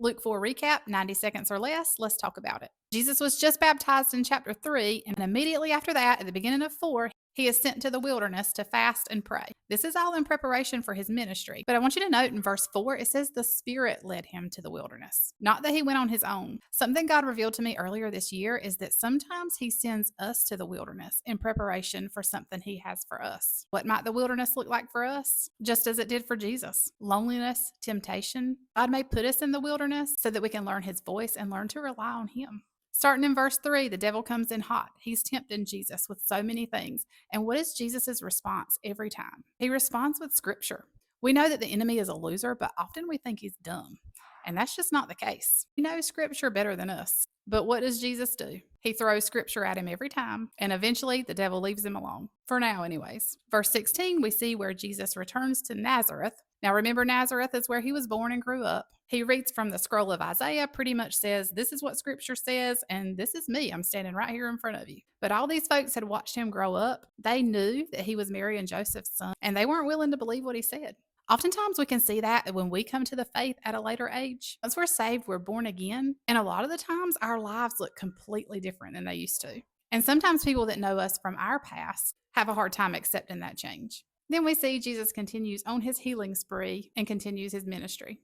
Luke 4 recap, 90 seconds or less. Let's talk about it. Jesus was just baptized in chapter 3, and immediately after that, at the beginning of 4, he is sent to the wilderness to fast and pray. This is all in preparation for his ministry. But I want you to note in verse 4, it says the Spirit led him to the wilderness, not that he went on his own. Something God revealed to me earlier this year is that sometimes he sends us to the wilderness in preparation for something he has for us. What might the wilderness look like for us? Just as it did for Jesus: loneliness, temptation. God may put us in the wilderness so that we can learn his voice and learn to rely on him. Starting in verse 3, the devil comes in hot. He's tempting Jesus with so many things. And what is Jesus' response every time? He responds with scripture. We know that the enemy is a loser, but often we think he's dumb. And that's just not the case. He knows scripture better than us. But what does Jesus do? He throws scripture at him every time, and eventually the devil leaves him alone. For now, anyways. Verse 16, we see where Jesus returns to Nazareth. Now, remember, Nazareth is where he was born and grew up. He reads from the scroll of Isaiah, pretty much says, this is what scripture says, and this is me. I'm standing right here in front of you. But all these folks had watched him grow up. They knew that he was Mary and Joseph's son, and they weren't willing to believe what he said. Oftentimes, we can see that when we come to the faith at a later age. Once we're saved, we're born again. And a lot of the times, our lives look completely different than they used to. And sometimes people that know us from our past have a hard time accepting that change. Then we see Jesus continues on his healing spree and continues his ministry.